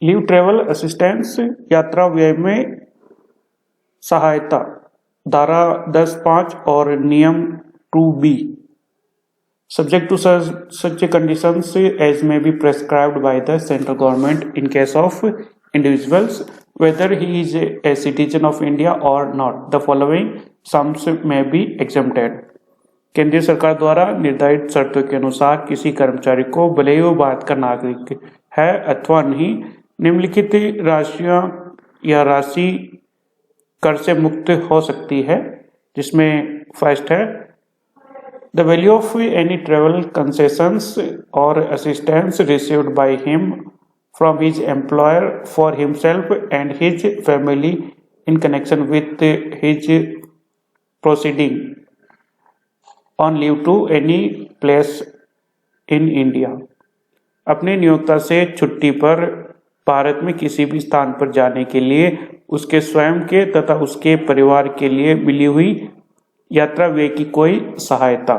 Leave travel assistance यात्रा व्यय में सहायता धारा 10(5) और नियम 2B subject to such conditions as may be prescribed by the central government in case of individuals whether he is a citizen of India or not. The following sums may be exempted. केंद्रीय सरकार द्वारा निर्धारित शर्तों के अनुसार किसी कर्मचारी को भले ही वो भारत का नागरिक है अथवा नहीं, निम्नलिखित राशियां या राशि कर से मुक्त हो सकती है, जिसमें फर्स्ट है the value of any travel concessions or assistance received by him from his employer for himself and his family in connection with his proceeding on leave to any place in India. अपने नियोक्ता से छुट्टी पर भारत में किसी भी स्थान पर जाने के लिए उसके स्वयं के तथा उसके परिवार के लिए मिली हुई यात्रा व्यय की कोई सहायता।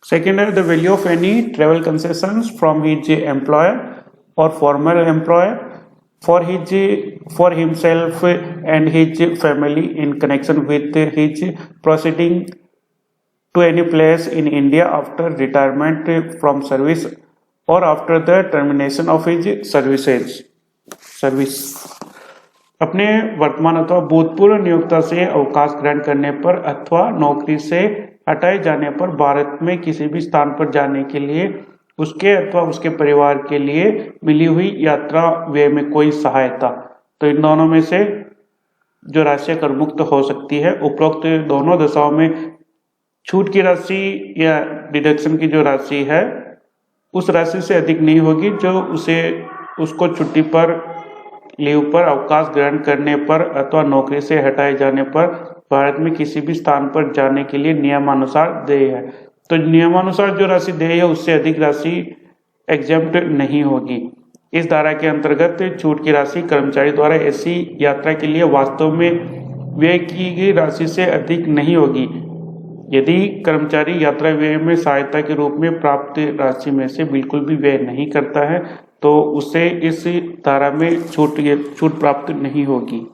सेकेंड है the value of any travel concessions from his employer और former employer for himself and his family in connection with his proceeding to any place in India after retirement from service or after the termination of his service. अपने वर्तमान अथवा भूतपूर्व नियोक्ता से अवकाश ग्रहण करने पर अथवा नौकरी से हटाए जाने पर भारत में किसी भी स्थान पर जाने के लिए उसके अथवा उसके परिवार के लिए मिली हुई यात्रा व्यय में कोई सहायता। तो इन दोनों में से जो राशि कर मुक्त हो सकती है, उपरोक्त दोनों दशाओं में छूट की राशि या डिडक्शन की जो राशि है उस राशि से अधिक नहीं होगी जो उसको छुट्टी पर, लीव पर, अवकाश ग्रहण करने पर अथवा नौकरी से हटाए जाने पर भारत में किसी भी स्थान पर जाने के लिए नियमानुसार देय है। तो नियमानुसार जो राशि देय है उससे अधिक राशि एग्जेम्प्ट नहीं होगी। इस धारा के अंतर्गत छूट की राशि कर्मचारी द्वारा ऐसी यात्रा के लिए वास्तव में व्यय की गई राशि से अधिक नहीं होगी यदि कर्मचारी यात्रा व्यय में सहायता के रूप में प्राप्त राशि में से बिल्कुल भी व्यय नहीं करता है तो उसे इस धारा में छूट प्राप्त नहीं होगी।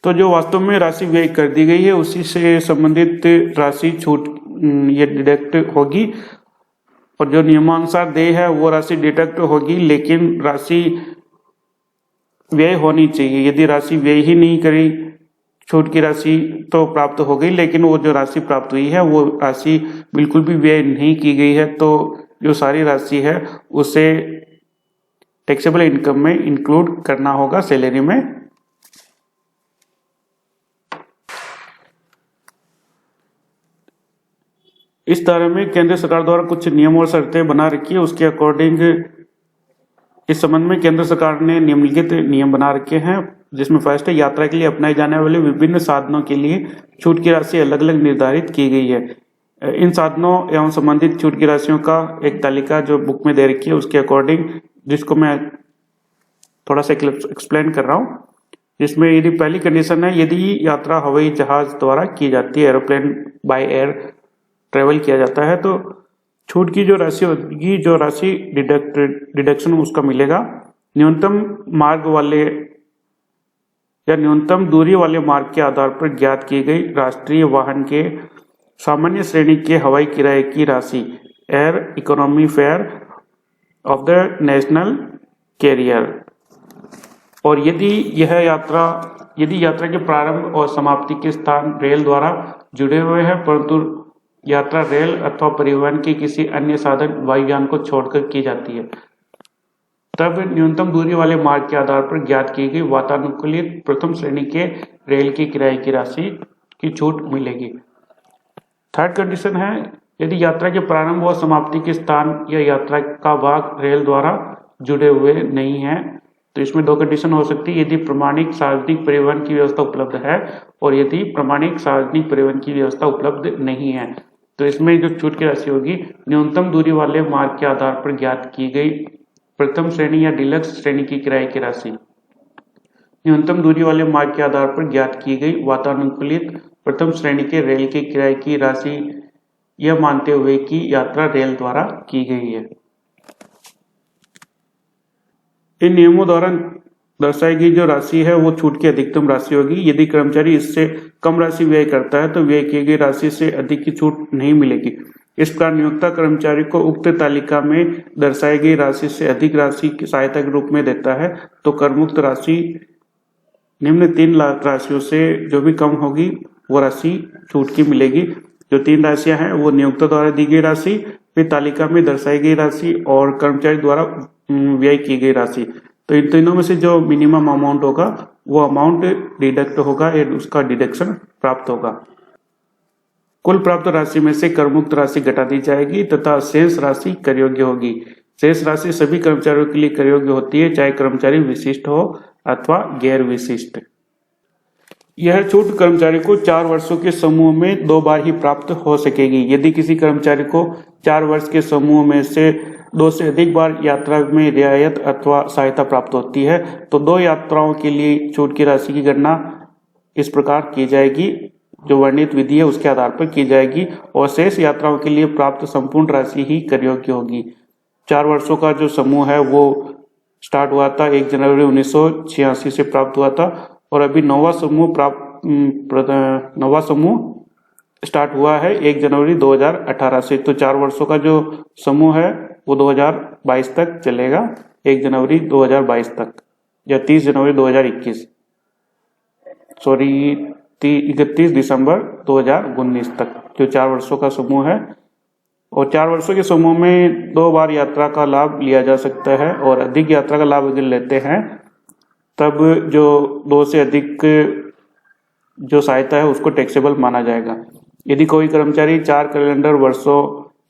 तो जो वास्तव में राशि व्यय कर दी गई है उसी से संबंधित राशि छूट ये डिडक्ट होगी और जो नियमानुसार देय है वो राशि डिडक्ट होगी, लेकिन राशि व्यय होनी चाहिए। यदि राशि व्यय ही नहीं करी, छूट की राशि तो प्राप्त हो गई लेकिन वो जो राशि प्राप्त हुई है वो राशि बिल्कुल भी व्यय नहीं की गई है, तो जो सारी राशि है उसे टैक्सेबल इनकम में इंक्लूड करना होगा, सैलरी में। इस धारा में केंद्र सरकार द्वारा कुछ नियम और शर्तें बना रखी है, उसके अकॉर्डिंग इस संबंध में केंद्र सरकार ने निम्नलिखित नियम बना रखे हैं, जिसमें फर्स्ट है यात्रा के लिए अपनाए जाने वाले विभिन्न साधनों के लिए छूट की राशि अलग अलग निर्धारित की गई है। इन साधनों एवं संबंधित छूट की राशियों का एक तालिका जो बुक में दे रखी है उसके अकॉर्डिंग, जिसको मैं थोड़ा सा एक्सप्लेन कर रहा हूँ। जिसमें यदि पहली कंडीशन है यदि यात्रा हवाई जहाज द्वारा की जाती है, एरोप्लेन बाय एयर ट्रेवल किया जाता है, तो छूट की जो राशि होगी, जो राशि डिडक्शन उसका मिलेगा न्यूनतम मार्ग वाले या न्यूनतम दूरी वाले मार्ग के आधार पर ज्ञात की गई राष्ट्रीय वाहन के सामान्य श्रेणी के हवाई किराए की राशि, air economy fare of the national carrier. और यदि यात्रा के प्रारंभ और समाप्ति के स्थान रेल द्वारा जुड़े हुए हैं परंतु यात्रा रेल अथवा परिवहन के किसी अन्य साधन वायुयान को छोड़कर की जाती है, तब न्यूनतम दूरी वाले मार्ग के आधार पर ज्ञात की गई वातानुकूलित प्रथम श्रेणी के रेल की किराए की राशि की छूट मिलेगी। थर्ड कंडीशन है यदि यात्रा के प्रारंभ और समाप्ति के स्थान या यात्रा का भाग रेल द्वारा जुड़े हुए नहीं है, तो इसमें दो कंडीशन हो सकती है, यदि प्रमाणिक सार्वजनिक परिवहन की व्यवस्था उपलब्ध है और यदि प्रमाणिक सार्वजनिक परिवहन की व्यवस्था उपलब्ध नहीं है। तो इसमें जो छूट की राशि होगी न्यूनतम दूरी वाले मार्ग के आधार पर ज्ञात की गई प्रथम श्रेणी या डिलक्स श्रेणी की किराए की राशि, न्यूनतम दूरी वाले मार्ग के आधार पर ज्ञात की गई वातानुकूलित प्रथम श्रेणी के रेल के किराए की राशि, यह मानते हुए कि यात्रा रेल द्वारा की गई है। इन नियमों द्वारा दर्शाई गई जो राशि है वो छूट की अधिकतम राशि होगी। यदि कर्मचारी इससे कम राशि व्यय करता है तो व्यय की गई राशि से अधिक की छूट नहीं मिलेगी। इस प्रकार नियोक्ता कर्मचारी को उक्त तालिका में दर्शाई गई राशि से अधिक राशि की सहायता के रूप में देता है तो करमुक्त राशि निम्न 3 राशियों से जो भी कम होगी वो राशि छूट की मिलेगी। जो 3 राशियां हैं वो नियोक्ता द्वारा दी गई राशि, फिर तालिका में दर्शाई गई राशि और कर्मचारी द्वारा व्यय की गई राशि। तो इन तीनों में से जो मिनिमम अमाउंट होगा वो अमाउंट डिडक्ट होगा या उसका डिडक्शन प्राप्त होगा। कुल प्राप्त राशि में से करमुक्त राशि घटा दी जाएगी तथा शेष राशि कर योग्य होगी। शेष राशि सभी कर्मचारियों के लिए कर योग्य होती है, चाहे कर्मचारी विशिष्ट हो अथवा गैर विशिष्ट। यह छूट कर्मचारी को 4 वर्षों के समूह में 2 बार ही प्राप्त हो सकेगी। यदि किसी कर्मचारी को 4 वर्ष के समूह में से 2 से अधिक बार यात्रा में रियायत अथवा सहायता प्राप्त होती है तो 2 यात्राओं के लिए छूट की राशि की गणना इस प्रकार की जाएगी, जो वर्णित विधि है उसके आधार पर की जाएगी और शेष यात्राओं के लिए प्राप्त संपूर्ण राशि ही कर योग्य होगी। 4 वर्षों का जो समूह है वो स्टार्ट हुआ था 1 जनवरी 1986 से प्राप्त हुआ था और अभी नौवां समूह स्टार्ट हुआ है 1 जनवरी 2018 से। तो 4 वर्षों का जो समूह है वो 2022 तक चलेगा, 1 जनवरी 2022 तक या 30 जनवरी 2021 सॉरी 31 दिसंबर 2019 तक जो 4 वर्षों का समूह है। और 4 वर्षों के समूह में 2 बार यात्रा का लाभ लिया जा सकता है और अधिक यात्रा का लाभ अगर लेते हैं तब जो 2 से अधिक जो सहायता है उसको टैक्सेबल माना जाएगा। यदि कोई कर्मचारी 4 कैलेंडर वर्षों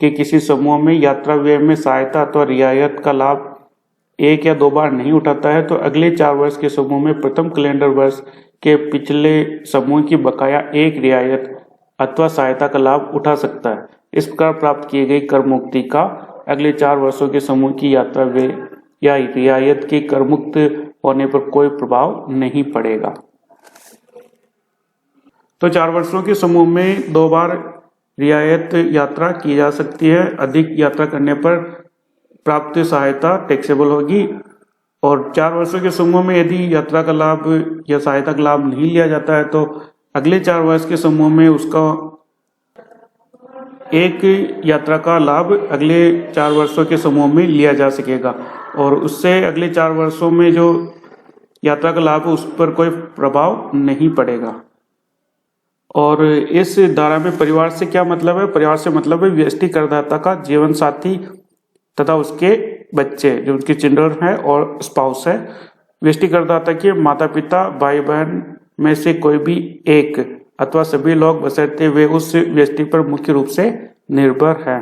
के किसी समूह में यात्रा व्यय में सहायता अथवा रियायत का लाभ 1 या 2 बार नहीं उठाता है तो अगले 4 वर्ष के समूह में प्रथम कैलेंडर वर्ष के पिछले समूह की बकाया 1 रियायत अथवा सहायता का लाभ उठा सकता है। इस प्रकार प्राप्त किए गई कर मुक्ति का अगले 4 वर्षों के समूह की यात्रा व्यय या रियायत के कर मुक्त होने पर कोई प्रभाव नहीं पड़ेगा। तो 4 वर्षों के समूह में 2 बार रियायत यात्रा की जा सकती है। अधिक यात्रा करने पर प्राप्त सहायता टैक्सेबल होगी और 4 वर्षों के समूह में यदि यात्रा का लाभ या सहायता का लाभ नहीं लिया जाता है तो अगले 4 वर्ष के समूह में उसका 1 यात्रा का लाभ अगले 4 वर्षों के समूह में लिया जा सकेगा और उससे अगले 4 वर्षों में जो यात्रा का लाभ उस पर कोई प्रभाव नहीं पड़ेगा। और इस धारा में परिवार से क्या मतलब है? परिवार से मतलब है व्यष्टि करदाता का जीवन साथी तथा उसके बच्चे जो उनके चिल्ड्रन है और स्पाउस है। व्यष्टि करदाता के माता पिता भाई बहन में से कोई भी एक अथवा सभी लोग बशर्ते वे उस व्यष्टि पर मुख्य रूप से निर्भर है।